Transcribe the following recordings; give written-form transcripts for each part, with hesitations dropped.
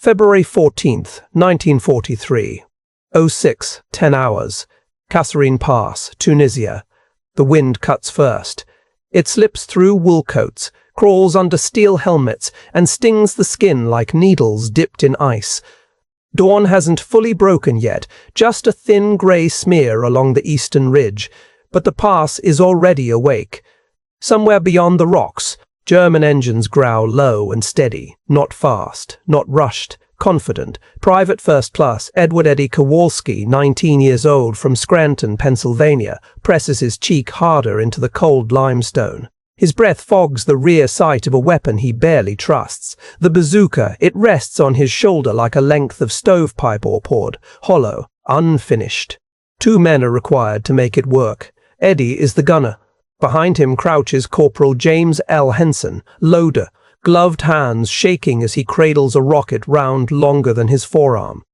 February 14th, 1943. 06, 10 hours. Kasserine Pass, Tunisia. The wind cuts first. It slips through wool coats, crawls under steel helmets, and stings the skin like needles dipped in ice. Dawn hasn't fully broken yet, just a thin grey smear along the eastern ridge, but the pass is already awake. Somewhere beyond the rocks, German engines growl low and steady, not fast, not rushed, confident. Private First Class Edward Eddie Kowalski, 19 years old, from Scranton, Pennsylvania, presses his cheek harder into the cold limestone. His breath fogs the rear sight of a weapon he barely trusts. The bazooka, it rests on his shoulder like a length of stovepipe or cord, hollow, unfinished. 2 men are required to make it work. Eddie is the gunner. Behind him crouches Corporal James L. Henson, loader, gloved hands shaking as he cradles a rocket round longer than his forearm.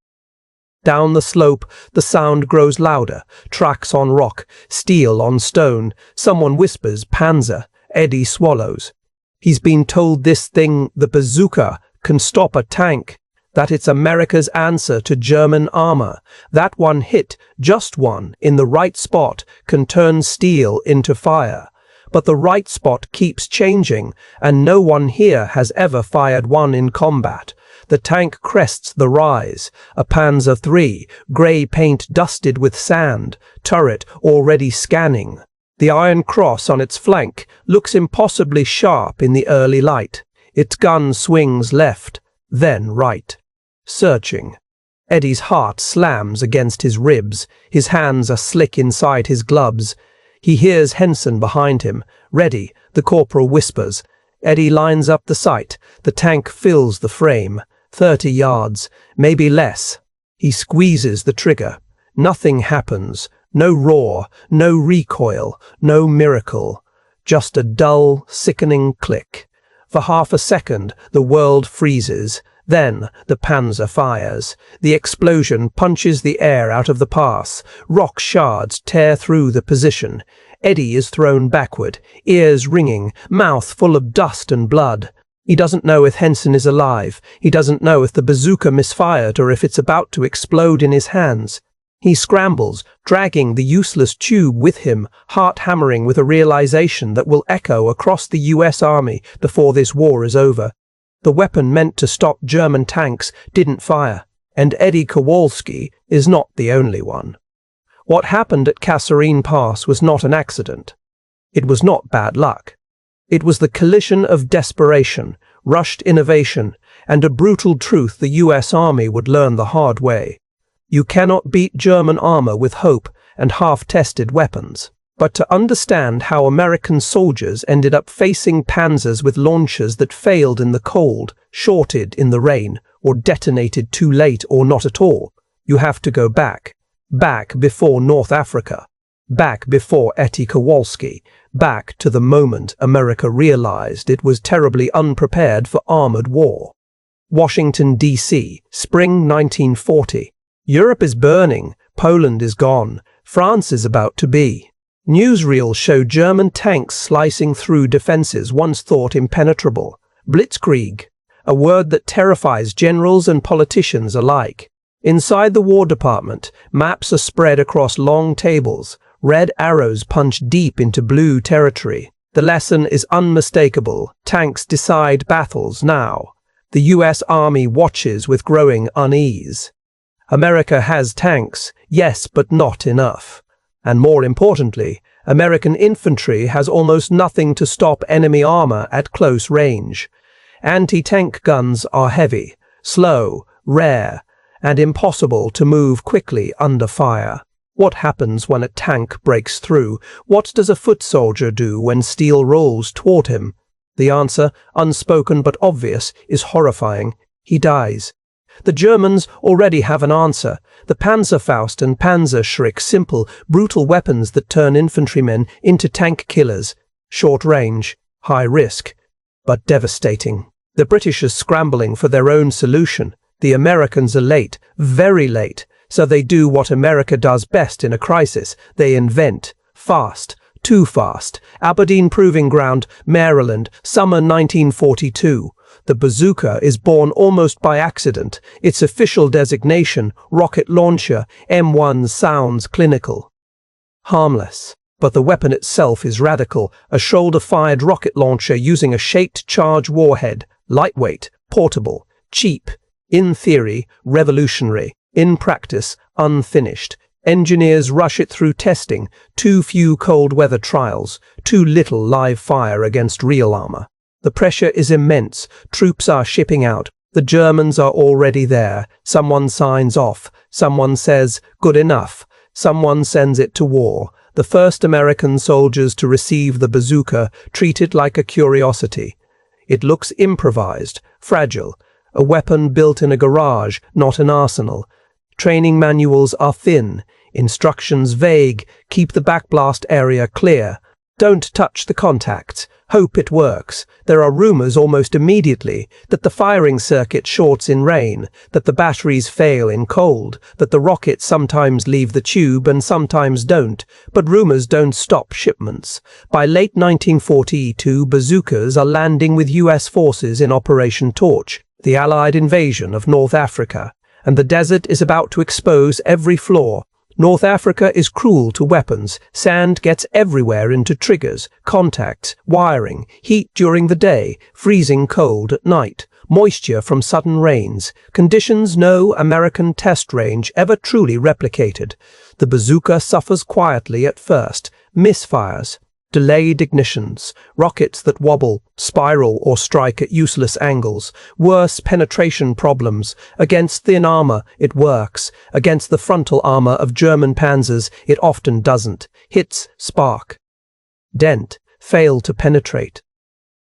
Down the slope, the sound grows louder, tracks on rock, steel on stone. Someone whispers, "Panzer." Eddie swallows. He's been told this thing, the bazooka, can stop a tank, that it's America's answer to German armor. That one hit, just one, in the right spot, can turn steel into fire. But the right spot keeps changing, and no one here has ever fired one in combat. The tank crests the rise, a Panzer III, grey paint dusted with sand, turret already scanning. The iron cross on its flank looks impossibly sharp in the early light. Its gun swings left, then right. Searching. Eddie's heart slams against his ribs. His hands are slick inside his gloves. He hears Henson behind him. "Ready," the corporal whispers. Eddie lines up the sight. The tank fills the frame. 30 yards, maybe less. He squeezes the trigger. Nothing happens. No roar, no recoil, no miracle. Just a dull, sickening click. For half a second, the world freezes. Then the Panzer fires. The explosion punches the air out of the pass. Rock shards tear through the position. Eddie is thrown backward, ears ringing, mouth full of dust and blood. He doesn't know if Henson is alive. He doesn't know if the bazooka misfired or if it's about to explode in his hands. He scrambles, dragging the useless tube with him, heart hammering with a realization that will echo across the US Army before this war is over. The weapon meant to stop German tanks didn't fire, and Eddie Kowalski is not the only one. What happened at Kasserine Pass was not an accident. It was not bad luck. It was the collision of desperation, rushed innovation, and a brutal truth the US Army would learn the hard way. You cannot beat German armor with hope and half-tested weapons. But to understand how American soldiers ended up facing panzers with launchers that failed in the cold, shorted in the rain, or detonated too late or not at all, you have to go back. Back before North Africa. Back before Eddie Kowalski. Back to the moment America realized it was terribly unprepared for armored war. Washington, D.C., spring 1940. Europe is burning, Poland is gone, France is about to be. Newsreels show German tanks slicing through defenses once thought impenetrable. Blitzkrieg, a word that terrifies generals and politicians alike. Inside the War Department, maps are spread across long tables. Red arrows punch deep into blue territory. The lesson is unmistakable. Tanks decide battles now. The US Army watches with growing unease. America has tanks, yes, but not enough. And more importantly, American infantry has almost nothing to stop enemy armor at close range. Anti-tank guns are heavy, slow, rare, and impossible to move quickly under fire. What happens when a tank breaks through? What does a foot soldier do when steel rolls toward him? The answer, unspoken but obvious, is horrifying. He dies. The Germans already have an answer. The Panzerfaust and Panzerschreck, simple, brutal weapons that turn infantrymen into tank killers. Short range, high risk, but devastating. The British are scrambling for their own solution. The Americans are late, very late, so they do what America does best in a crisis. They invent. Fast. Too fast. Aberdeen Proving Ground, Maryland, summer 1942. The bazooka is born almost by accident. Its official designation, rocket launcher, M1, sounds clinical. Harmless. But the weapon itself is radical, a shoulder-fired rocket launcher using a shaped charge warhead, lightweight, portable, cheap, in theory, revolutionary, in practice, unfinished. Engineers rush it through testing, too few cold weather trials, too little live fire against real armor. The pressure is immense, troops are shipping out, the Germans are already there, someone signs off, someone says, good enough, someone sends it to war. The first American soldiers to receive the bazooka treat it like a curiosity. It looks improvised, fragile, a weapon built in a garage, not an arsenal. Training manuals are thin, instructions vague, keep the backblast area clear. Don't touch the contacts, hope it works. There are rumors almost immediately that the firing circuit shorts in rain, that the batteries fail in cold, that the rockets sometimes leave the tube and sometimes don't, but rumors don't stop shipments. By late 1942, bazookas are landing with US forces in Operation Torch, the Allied invasion of North Africa, and the desert is about to expose every flaw. North Africa is cruel to weapons. Sand gets everywhere into triggers, contacts, wiring, heat during the day, freezing cold at night, moisture from sudden rains, conditions no American test range ever truly replicated. The bazooka suffers quietly at first, misfires, delayed ignitions, rockets that wobble, spiral or strike at useless angles, worse penetration problems. Against thin armor, it works. Against the frontal armor of German Panzers, it often doesn't. Hits, spark, dent, fail to penetrate.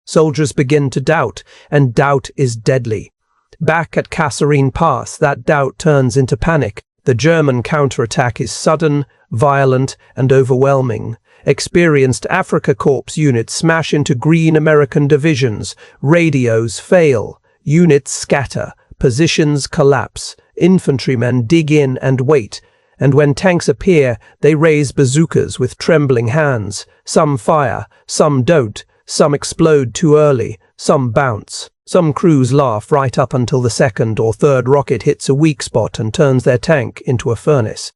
Soldiers begin to doubt, and doubt is deadly. Back at Kasserine Pass, that doubt turns into panic. The German counterattack is sudden, violent, and overwhelming. Experienced Afrika Korps units smash into green American divisions, radios fail, units scatter, positions collapse, infantrymen dig in and wait, and when tanks appear, they raise bazookas with trembling hands. Some fire, some don't, some explode too early, some bounce. Some crews laugh right up until the second or third rocket hits a weak spot and turns their tank into a furnace.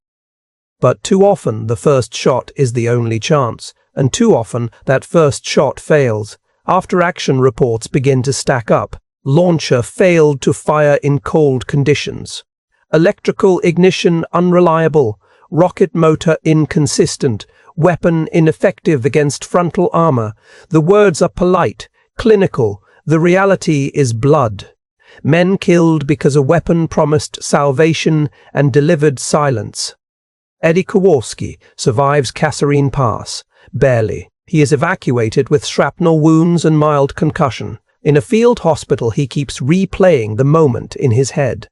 But too often the first shot is the only chance, and too often that first shot fails. After-action reports begin to stack up. Launcher failed to fire in cold conditions. Electrical ignition unreliable. Rocket motor inconsistent. Weapon ineffective against frontal armor. The words are polite, clinical. The reality is blood. Men killed because a weapon promised salvation and delivered silence. Eddie Kowalski survives Kasserine Pass. Barely. He is evacuated with shrapnel wounds and mild concussion. In a field hospital, he keeps replaying the moment in his head.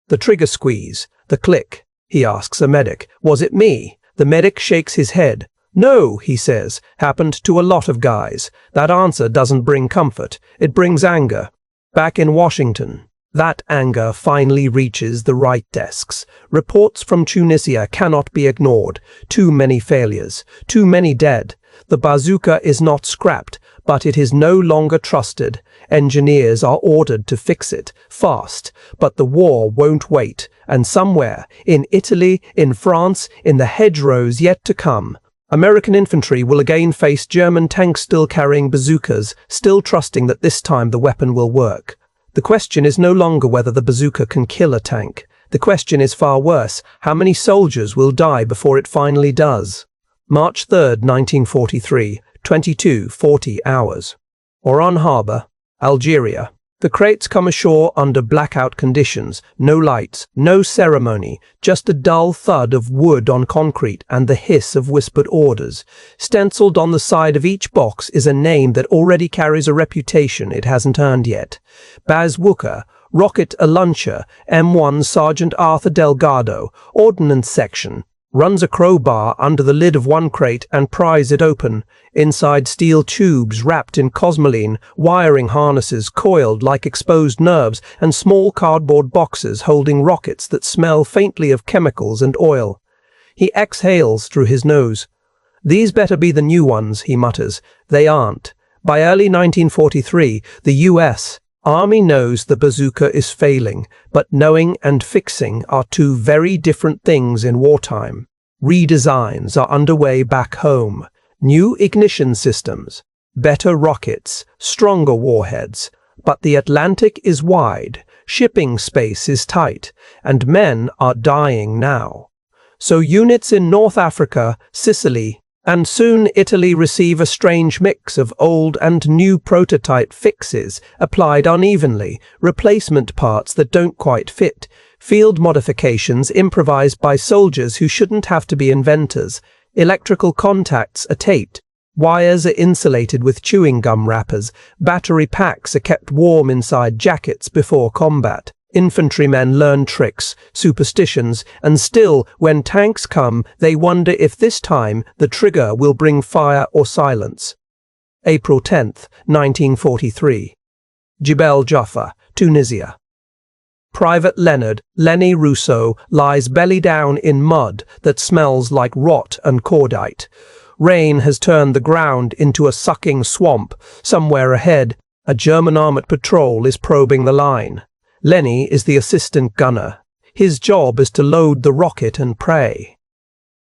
The trigger squeeze, the click. He asks a medic, "Was it me?" The medic shakes his head. "No," he says, "happened to a lot of guys." That answer doesn't bring comfort. It brings anger. Back in Washington, that anger finally reaches the right desks. Reports from Tunisia cannot be ignored. Too many failures, too many dead. The bazooka is not scrapped, but it is no longer trusted. Engineers are ordered to fix it, fast. But the war won't wait, and somewhere, in Italy, in France, in the hedgerows yet to come, American infantry will again face German tanks still carrying bazookas, still trusting that this time the weapon will work. The question is no longer whether the bazooka can kill a tank. The question is far worse, how many soldiers will die before it finally does? March 3rd, 1943, 22:40 hours. Oran Harbour, Algeria. The crates come ashore under blackout conditions, no lights, no ceremony, just a dull thud of wood on concrete and the hiss of whispered orders. Stenciled on the side of each box is a name that already carries a reputation it hasn't earned yet. Bazooka, rocket a launcher, M1 Sergeant Arthur Delgado, Ordnance Section. Runs a crowbar under the lid of one crate and pries it open. Inside steel tubes wrapped in cosmoline, wiring harnesses coiled like exposed nerves, and small cardboard boxes holding rockets that smell faintly of chemicals and oil. He exhales through his nose. "These better be the new ones," he mutters. They aren't. By early 1943, the US Army knows the bazooka is failing, but knowing and fixing are two very different things in wartime. Redesigns are underway back home. New ignition systems, better rockets, stronger warheads. But the Atlantic is wide, shipping space is tight, and men are dying now. So units in North Africa, Sicily, and soon Italy receive a strange mix of old and new prototype fixes applied unevenly, replacement parts that don't quite fit, field modifications improvised by soldiers who shouldn't have to be inventors, electrical contacts are taped, wires are insulated with chewing gum wrappers, battery packs are kept warm inside jackets before combat. Infantrymen learn tricks, superstitions, and still, when tanks come, they wonder if this time the trigger will bring fire or silence. April 10th, 1943. Jebel Jaffa, Tunisia. Private Lenny Rousseau, lies belly down in mud that smells like rot and cordite. Rain has turned the ground into a sucking swamp. Somewhere ahead, a German armored patrol is probing the line. Lenny is the assistant gunner. His job is to load the rocket and pray.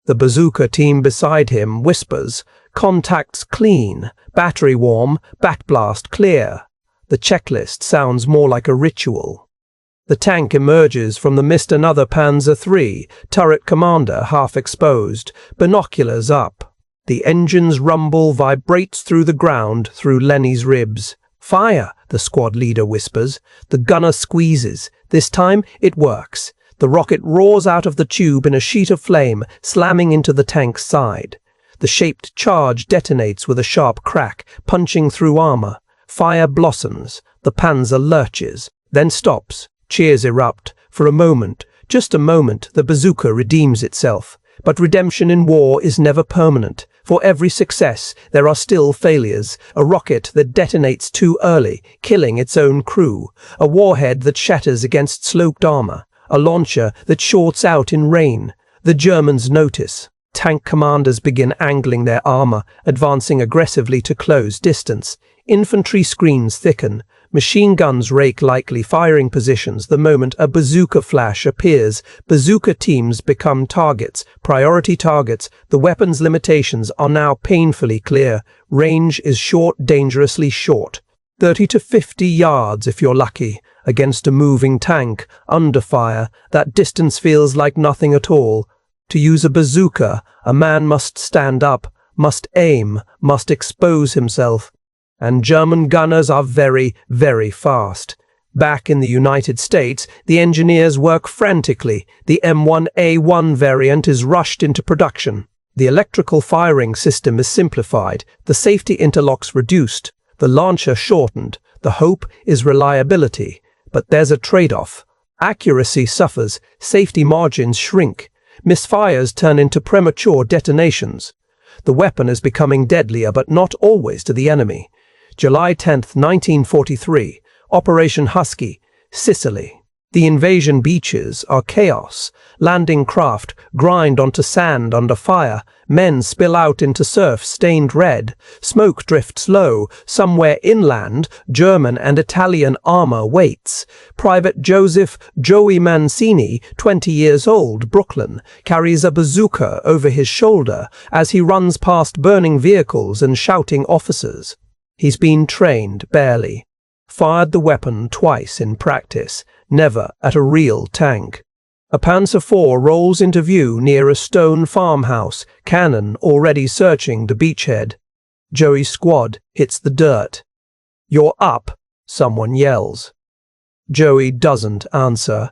The bazooka team beside him whispers, "Contacts clean, battery warm, backblast clear." The checklist sounds more like a ritual. The tank emerges from the mist, another Panzer III, turret commander half exposed, binoculars up. The engine's rumble vibrates through the ground, through Lenny's ribs. "Fire," the squad leader whispers. The gunner squeezes. This time it works. The rocket roars out of the tube in a sheet of flame, slamming into the tank's side. The shaped charge detonates with a sharp crack, punching through armor. Fire blossoms. The Panzer lurches, then stops. Cheers erupt. For a moment, just a moment, the bazooka redeems itself. But redemption in war is never permanent. For every success, there are still failures. A rocket that detonates too early, killing its own crew. A warhead that shatters against sloped armor. A launcher that shorts out in rain. The Germans notice. Tank commanders begin angling their armor, advancing aggressively to close distance. Infantry screens thicken. Machine guns rake likely firing positions the moment a bazooka flash appears. Bazooka teams become targets, priority targets. The weapon's limitations are now painfully clear. Range is short, dangerously short. 30 to 50 yards if you're lucky. Against a moving tank, under fire, that distance feels like nothing at all. To use a bazooka, a man must stand up, must aim, must expose himself. And German gunners are very, very fast. Back in the United States, the engineers work frantically. The M1A1 variant is rushed into production. The electrical firing system is simplified, the safety interlocks reduced, the launcher shortened. The hope is reliability. But there's a trade-off. Accuracy suffers, safety margins shrink. Misfires turn into premature detonations. The weapon is becoming deadlier, but not always to the enemy. July 10th, 1943, Operation Husky, Sicily. The invasion beaches are chaos. Landing craft grind onto sand under fire. Men spill out into surf stained red. Smoke drifts low. Somewhere inland, German and Italian armor waits. Private Joseph "Joey" Mancini, 20 years old, Brooklyn, carries a bazooka over his shoulder as he runs past burning vehicles and shouting officers. He's been trained, barely. Fired the weapon twice in practice, never at a real tank. A Panzer IV rolls into view near a stone farmhouse, cannon already searching the beachhead. Joey's squad hits the dirt. "You're up," someone yells. Joey doesn't answer.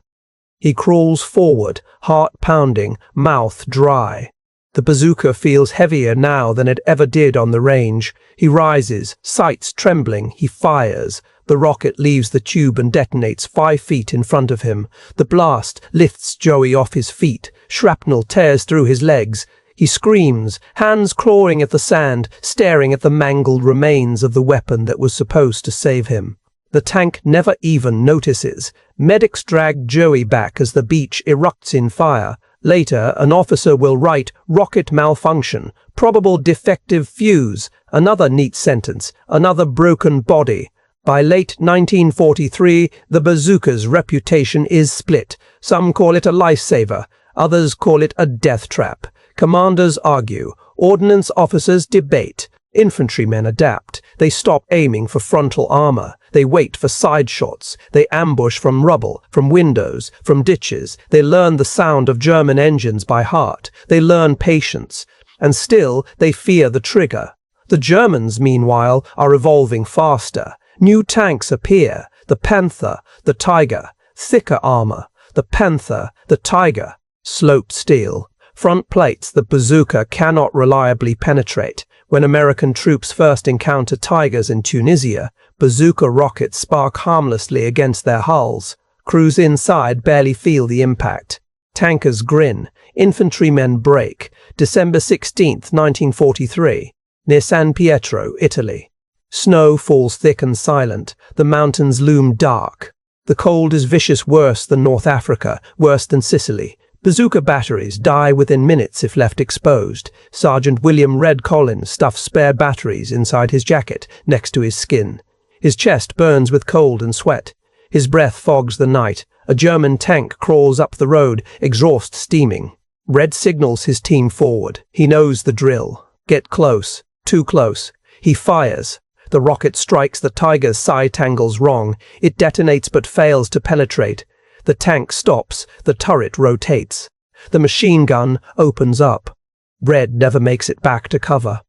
He crawls forward, heart pounding, mouth dry. The bazooka feels heavier now than it ever did on the range. He rises, sights trembling, he fires. The rocket leaves the tube and detonates 5 feet in front of him. The blast lifts Joey off his feet. Shrapnel tears through his legs. He screams, hands clawing at the sand, staring at the mangled remains of the weapon that was supposed to save him. The tank never even notices. Medics drag Joey back as the beach erupts in fire. Later, an officer will write, "Rocket malfunction, probable defective fuse," another neat sentence, another broken body. By late 1943, the bazooka's reputation is split. Some call it a lifesaver, others call it a death trap. Commanders argue, ordnance officers debate, infantrymen adapt. They stop aiming for frontal armor. They wait for side shots. They ambush from rubble, from windows, from ditches. They learn the sound of German engines by heart. They learn patience. And still, they fear the trigger. The Germans, meanwhile, are evolving faster. New tanks appear, the Panther, the Tiger, thicker armor, the Panther, the Tiger, sloped steel, front plates the bazooka cannot reliably penetrate. When American troops first encounter Tigers in Tunisia, bazooka rockets spark harmlessly against their hulls. Crews inside barely feel the impact. Tankers grin, infantrymen break. December 16, 1943, near San Pietro, Italy. Snow falls thick and silent. The mountains loom dark. The cold is vicious, worse than North Africa, worse than Sicily. Bazooka batteries die within minutes if left exposed. Sergeant William Red Collins stuffs spare batteries inside his jacket next to his skin. His chest burns with cold and sweat. His breath fogs the night. A German tank crawls up the road, exhaust steaming. Red signals his team forward. He knows the drill. Get close. Too close. He fires. The rocket strikes the Tiger's sight angles wrong. It detonates but fails to penetrate. The tank stops. The turret rotates. The machine gun opens up. Red never makes it back to cover.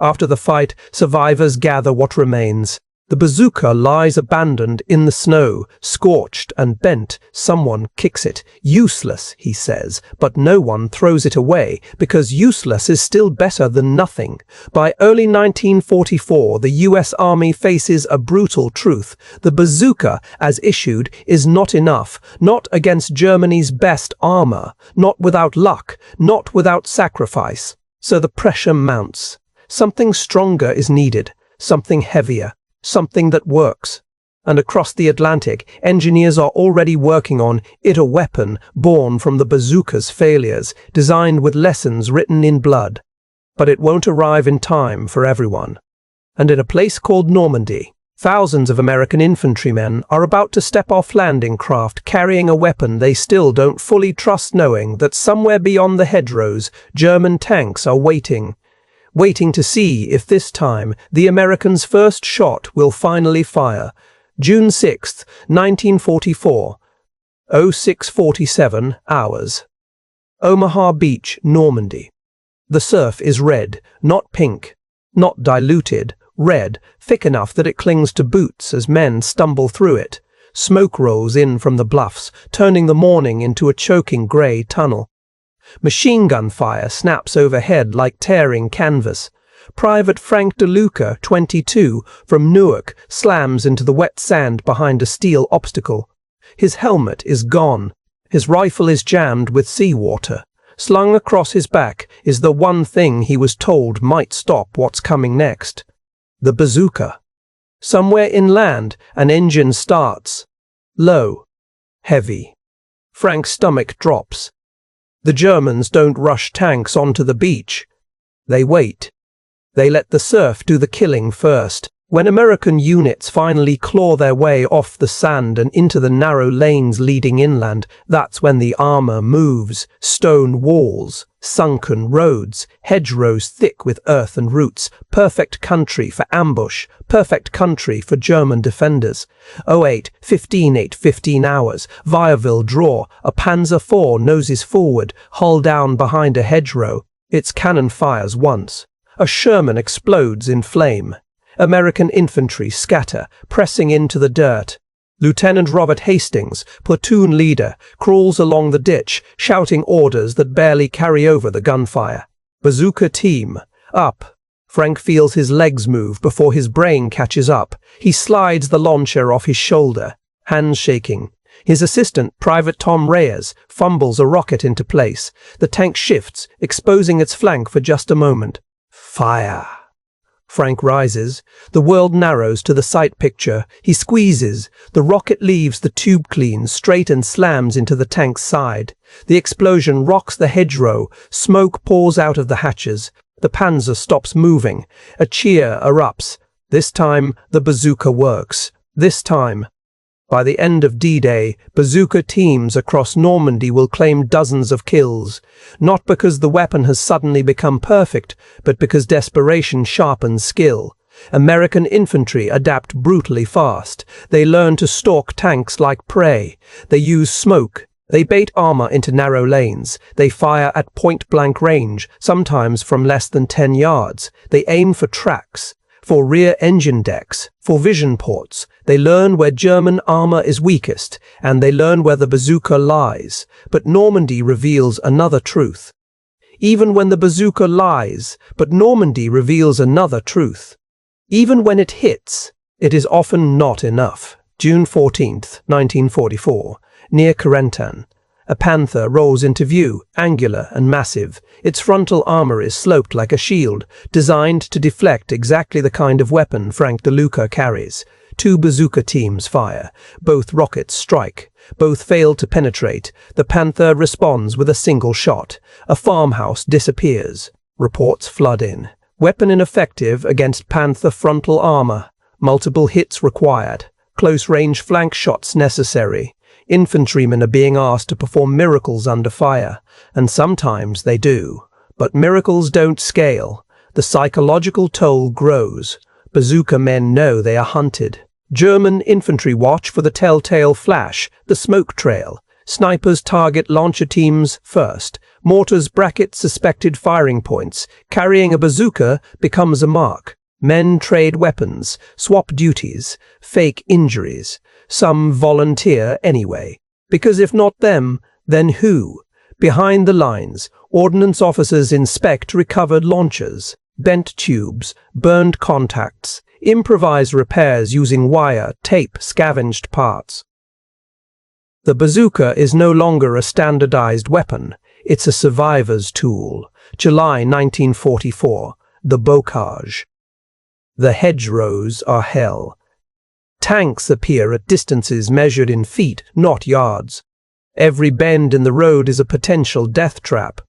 After the fight, survivors gather what remains. The bazooka lies abandoned in the snow, scorched and bent. Someone kicks it. Useless, he says, but no one throws it away, because useless is still better than nothing. By early 1944, the US Army faces a brutal truth. The bazooka, as issued, is not enough, not against Germany's best armor, not without luck, not without sacrifice. So the pressure mounts. Something stronger is needed, something heavier. Something that works. And across the Atlantic, engineers are already working on it, a weapon born from the bazooka's failures, designed with lessons written in blood. But it won't arrive in time for everyone. And in a place called Normandy, thousands of American infantrymen are about to step off landing craft carrying a weapon they still don't fully trust, knowing that somewhere beyond the hedgerows, German tanks are waiting to see if this time the Americans' first shot will finally fire. June 6, 1944, 06:47 hours. Omaha Beach, Normandy. The surf is red, not pink, not diluted, red, thick enough that it clings to boots as men stumble through it. Smoke rolls in from the bluffs, turning the morning into a choking grey tunnel. Machine gun fire snaps overhead like tearing canvas. Private Frank DeLuca, 22, from Newark, slams into the wet sand behind a steel obstacle. His helmet is gone. His rifle is jammed with seawater. Slung across his back is the one thing he was told might stop what's coming next. The bazooka. Somewhere inland, an engine starts. Low. Heavy. Frank's stomach drops. The Germans don't rush tanks onto the beach. They wait. They let the surf do the killing first. When American units finally claw their way off the sand and into the narrow lanes leading inland, that's when the armor moves. Stone walls, sunken roads, hedgerows thick with earth and roots. Perfect country for ambush, perfect country for German defenders. 08:15 hours, Vierville draw, a Panzer IV noses forward, hull down behind a hedgerow. Its cannon fires once. A Sherman explodes in flame. American infantry scatter, pressing into the dirt. Lieutenant Robert Hastings, platoon leader, crawls along the ditch, shouting orders that barely carry over the gunfire. Bazooka team, up. Frank feels his legs move before his brain catches up. He slides the launcher off his shoulder, hands shaking. His assistant, Private Tom Reyes, fumbles a rocket into place. The tank shifts, exposing its flank for just a moment. Fire. Frank rises. The world narrows to the sight picture. He squeezes. The rocket leaves the tube clean, straight and slams into the tank's side. The explosion rocks the hedgerow. Smoke pours out of the hatches. The Panzer stops moving. A cheer erupts. This time, the bazooka works. This time. By the end of D-Day, bazooka teams across Normandy will claim dozens of kills, not because the weapon has suddenly become perfect, but because desperation sharpens skill. American infantry adapt brutally fast. They learn to stalk tanks like prey. They use smoke. They bait armor into narrow lanes. They fire at point-blank range, sometimes from less than 10 yards. They aim for tracks, for rear engine decks, for vision ports. They learn where German armor is weakest, and they learn where the bazooka lies. But Normandy reveals another truth. Even when the bazooka lies, but Normandy reveals another truth. Even when it hits, it is often not enough. June 14th, 1944, near Carentan. A Panther rolls into view, angular and massive. Its frontal armor is sloped like a shield, designed to deflect exactly the kind of weapon Frank DeLuca carries. 2 bazooka teams fire. Both rockets strike. Both fail to penetrate. The Panther responds with a single shot. A farmhouse disappears. Reports flood in. Weapon ineffective against Panther frontal armor. Multiple hits required. Close-range flank shots necessary. Infantrymen are being asked to perform miracles under fire, and sometimes they do. But miracles don't scale. The psychological toll grows. Bazooka men know they are hunted. German infantry watch for the telltale flash, the smoke trail. Snipers target launcher teams first. Mortars bracket suspected firing points. Carrying a bazooka becomes a mark. Men trade weapons, swap duties, fake injuries. Some volunteer anyway. Because if not them, then who? Behind the lines, ordnance officers inspect recovered launchers, bent tubes, burned contacts, improvise repairs using wire, tape, scavenged parts. The bazooka is no longer a standardized weapon. It's a survivor's tool. July 1944. The bocage. The hedgerows are hell. Tanks appear at distances measured in feet, not yards. Every bend in the road is a potential death trap.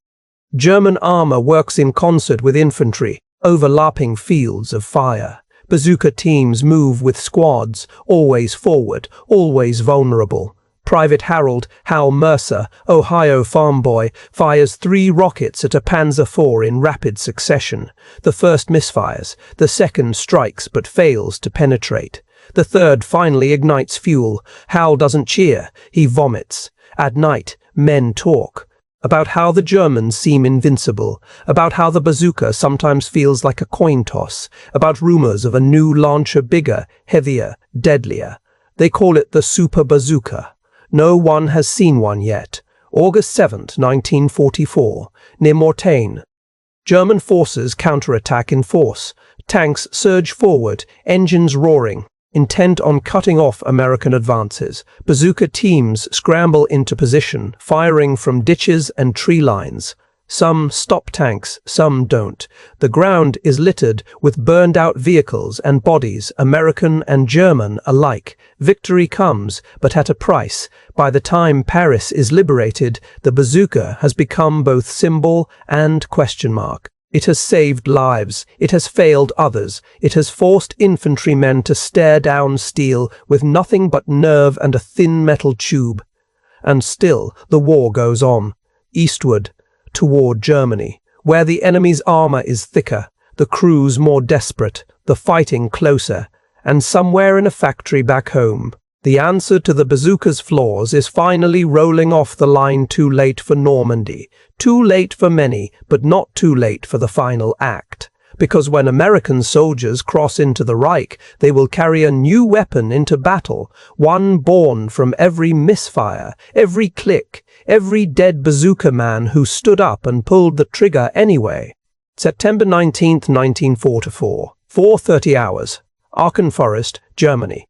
German armor works in concert with infantry, overlapping fields of fire. Bazooka teams move with squads, always forward, always vulnerable. Private Harold Hal Mercer, Ohio farm boy, fires 3 rockets at a Panzer IV in rapid succession. The first misfires, the second strikes but fails to penetrate. The third finally ignites fuel. Hal doesn't cheer, he vomits. At night, men talk. About how the Germans seem invincible, about how the bazooka sometimes feels like a coin toss, about rumors of a new launcher bigger, heavier, deadlier. They call it the Super Bazooka. No one has seen one yet. August 7, 1944, near Mortain. German forces counterattack in force. Tanks surge forward, engines roaring, intent on cutting off American advances. Bazooka teams scramble into position, firing from ditches and tree lines. Some stop tanks, some don't. The ground is littered with burned-out vehicles and bodies, American and German alike. Victory comes, but at a price. By the time Paris is liberated, the bazooka has become both symbol and question mark. It has saved lives. It has failed others. It has forced infantrymen to stare down steel with nothing but nerve and a thin metal tube. And still, the war goes on. Eastward, toward Germany, where the enemy's armor is thicker, the crews more desperate, the fighting closer, and somewhere in a factory back home, the answer to the bazooka's flaws is finally rolling off the line too late for Normandy. Too late for many, but not too late for the final act. Because when American soldiers cross into the Reich, they will carry a new weapon into battle, one born from every misfire, every click, every dead bazooka man who stood up and pulled the trigger anyway. September 19, 1944, 4:30 hours, Aachen Forest, Germany.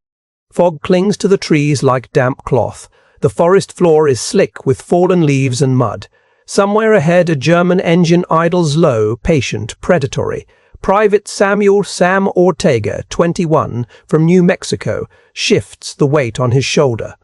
Fog clings to the trees like damp cloth. The forest floor is slick with fallen leaves and mud. Somewhere ahead, a German engine idles low, patient, predatory. Private Samuel Sam Ortega, 21, from New Mexico, shifts the weight on his shoulder.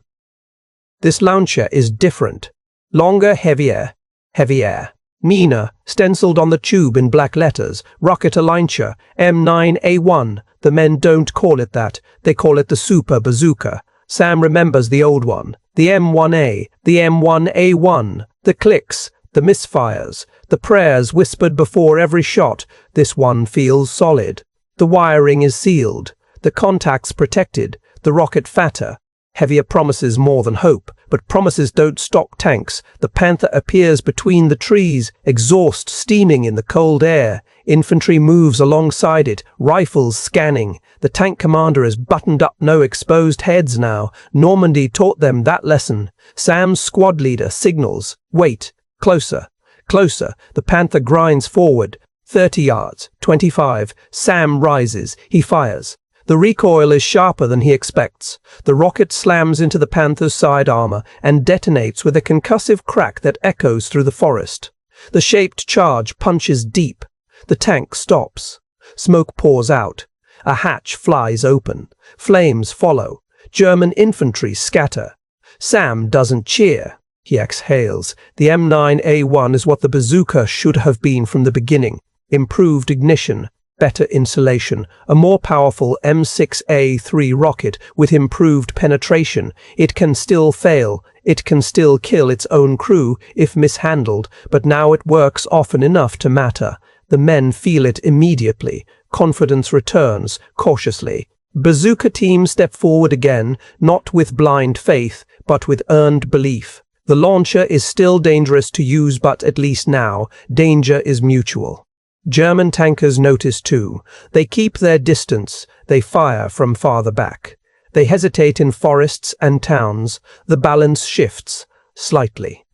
This launcher is different. Longer, heavier, heavier. Mina, stenciled on the tube in black letters, Rocket Alincha, M9A1. The men don't call it that, they call it the Super Bazooka. Sam remembers the old one, the M1A, the M1A1, the clicks, the misfires, the prayers whispered before every shot. This one feels solid. The wiring is sealed, the contacts protected, the rocket fatter. Heavier promises more than hope, but promises don't stock tanks. The Panther appears between the trees, exhaust steaming in the cold air. Infantry moves alongside it, rifles scanning. The tank commander is buttoned up, no exposed heads now. Normandy taught them that lesson. Sam's squad leader signals, wait, closer, closer. The Panther grinds forward, 30 yards, 25. Sam rises, he fires. The recoil is sharper than he expects. The rocket slams into the Panther's side armor and detonates with a concussive crack that echoes through the forest. The shaped charge punches deep. The tank stops. Smoke pours out. A hatch flies open. Flames follow. German infantry scatter. Sam doesn't cheer. He exhales. The M9A1 is what the bazooka should have been from the beginning. Improved ignition, better insulation, a more powerful M6A3 rocket with improved penetration. It can still fail, it can still kill its own crew if mishandled, but now it works often enough to matter. The men feel it immediately. Confidence returns, cautiously. Bazooka teams step forward again, not with blind faith, but with earned belief. The launcher is still dangerous to use, but at least now, danger is mutual. German tankers notice too. They keep their distance, they fire from farther back. They hesitate in forests and towns. The balance shifts, slightly.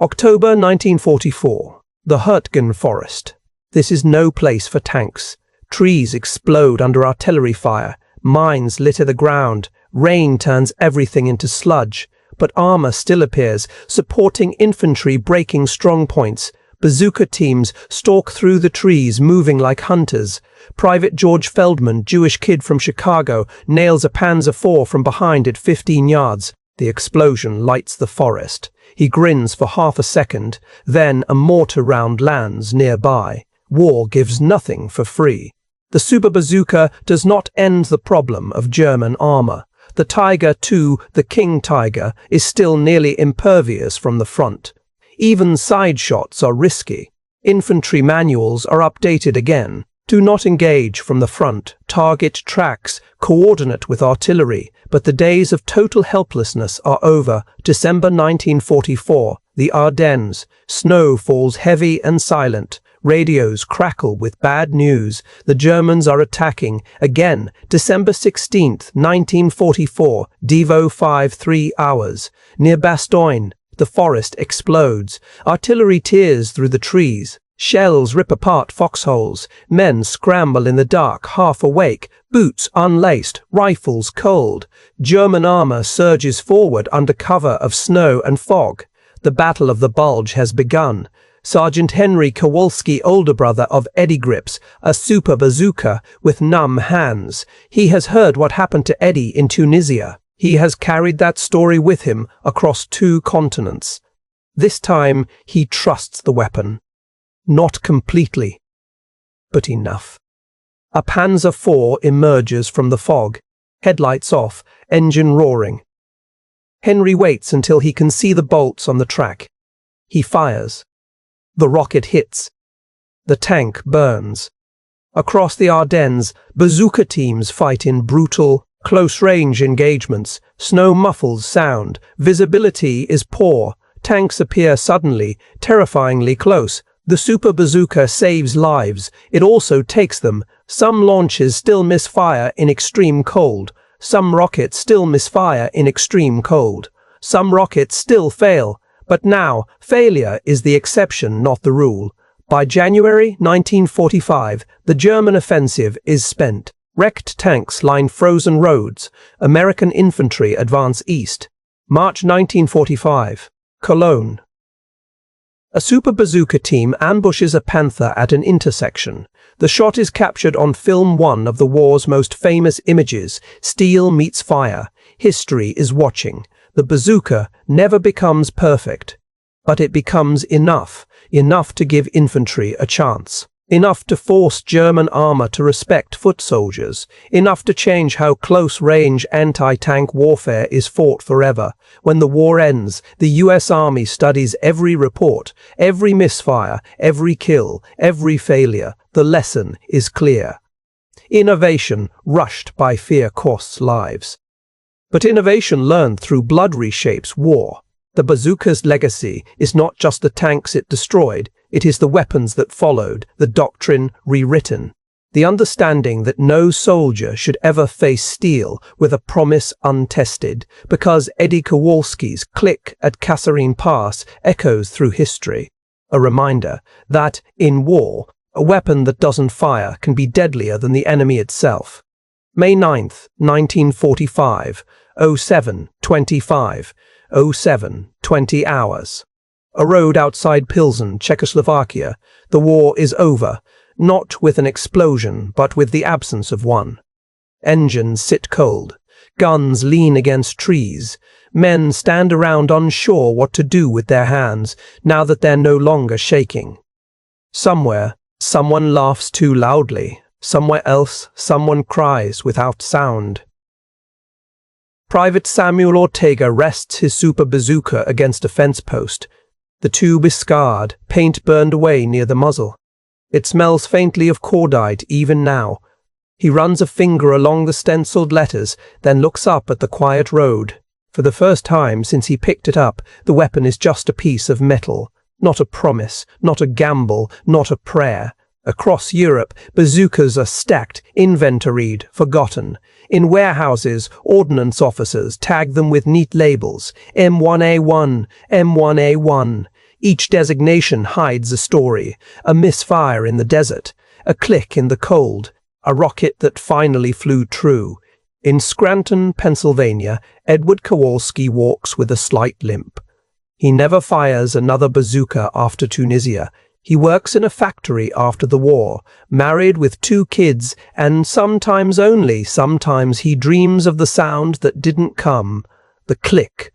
October 1944. The Hurtgen Forest. This is no place for tanks. Trees explode under artillery fire. Mines litter the ground. Rain turns everything into sludge. But armor still appears, supporting infantry breaking strong points. Bazooka teams stalk through the trees, moving like hunters. Private George Feldman, Jewish kid from Chicago, nails a Panzer IV from behind at 15 yards. The explosion lights the forest. He grins for half a second, then a mortar round lands nearby. War gives nothing for free. The Super Bazooka does not end the problem of German armor. The Tiger II, the King Tiger, is still nearly impervious from the front. Even side shots are risky. Infantry manuals are updated again. Do not engage from the front. Target tracks, coordinate with artillery. But the days of total helplessness are over. December 1944. The Ardennes. Snow falls heavy and silent. Radios crackle with bad news. The Germans are attacking. Again, December 16, 1944. Devo 5 3 hours. Near Bastogne. The forest explodes. Artillery tears through the trees. Shells rip apart foxholes. Men scramble in the dark, half awake, boots unlaced, rifles cold. German armor surges forward under cover of snow and fog. The Battle of the Bulge has begun. Sergeant Henry Kowalski, older brother of Eddie Grips, a Super Bazooka with numb hands. He has heard what happened to Eddie in Tunisia. He has carried that story with him across 2 continents. This time, he trusts the weapon. Not completely, but enough. A Panzer IV emerges from the fog, headlights off, engine roaring. Henry waits until he can see the bolts on the track. He fires. The rocket hits. The tank burns. Across the Ardennes, bazooka teams fight in brutal, close-range engagements. Snow muffles sound. Visibility is poor. Tanks appear suddenly, terrifyingly close. The Super Bazooka saves lives. It also takes them. Some launches still misfire in extreme cold. Some rockets still misfire in extreme cold. Some rockets still fail. But now, failure is the exception, not the rule. By January 1945, the German offensive is spent. Wrecked tanks line frozen roads. American infantry advance east. March 1945. Cologne. A Super Bazooka team ambushes a Panther at an intersection. The shot is captured on film, one of the war's most famous images. Steel meets fire. History is watching. The bazooka never becomes perfect, but it becomes enough. enough to give infantry a chance. Enough to force German armor to respect foot soldiers, enough to change how close-range anti-tank warfare is fought forever. When the war ends, the US Army studies every report, every misfire, every kill, every failure. The lesson is clear. Innovation rushed by fear costs lives. But innovation learned through blood reshapes war. The bazooka's legacy is not just the tanks it destroyed, it is the weapons that followed, the doctrine rewritten. The understanding that no soldier should ever face steel with a promise untested, because Eddie Kowalski's click at Kasserine Pass echoes through history. A reminder that, in war, a weapon that doesn't fire can be deadlier than the enemy itself. May 9th, 1945, 07:25, 07:20 hours. A road outside Pilsen, Czechoslovakia. The war is over, not with an explosion, but with the absence of one. Engines sit cold. Guns lean against trees. Men stand around unsure what to do with their hands, now that they're no longer shaking. Somewhere, someone laughs too loudly. Somewhere else, someone cries without sound. Private Samuel Ortega rests his super bazooka against a fence post. The tube is scarred, paint burned away near the muzzle. It smells faintly of cordite even now. He runs a finger along the stenciled letters, then looks up at the quiet road. For the first time since he picked it up, the weapon is just a piece of metal. Not a promise, not a gamble, not a prayer. Across Europe, bazookas are stacked, inventoried, forgotten. In warehouses, ordnance officers tag them with neat labels, M1A1, M1A1. Each designation hides a story, a misfire in the desert, a click in the cold, a rocket that finally flew true. In Scranton, Pennsylvania, Edward Kowalski walks with a slight limp. He never fires another bazooka after Tunisia. He works in a factory after the war, married with 2 kids, and sometimes only sometimes he dreams of the sound that didn't come, the click.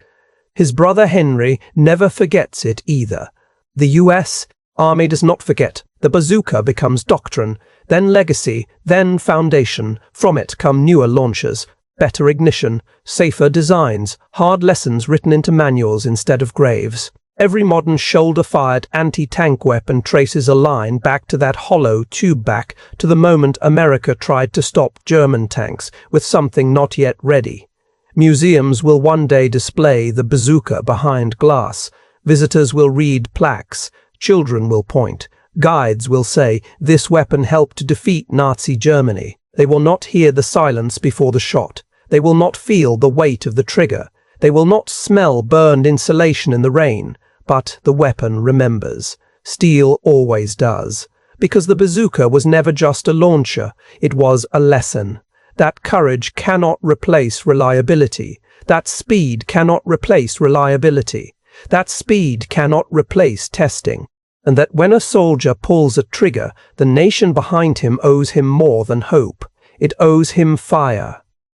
His brother Henry never forgets it either. The US Army does not forget. The bazooka becomes doctrine, then legacy, then foundation. From it come newer launchers, better ignition, safer designs, hard lessons written into manuals instead of graves. Every modern shoulder-fired anti-tank weapon traces a line back to that hollow tube, back to the moment America tried to stop German tanks with something not yet ready. Museums will one day display the bazooka behind glass. Visitors will read plaques. Children will point. Guides will say, "This weapon helped defeat Nazi Germany." They will not hear the silence before the shot. They will not feel the weight of the trigger. They will not smell burned insulation in the rain. But the weapon remembers. Steel always does. Because the bazooka was never just a launcher, it was a lesson. That courage cannot replace reliability. That speed cannot replace reliability. That speed cannot replace testing. And that when a soldier pulls a trigger, the nation behind him owes him more than hope. It owes him fire.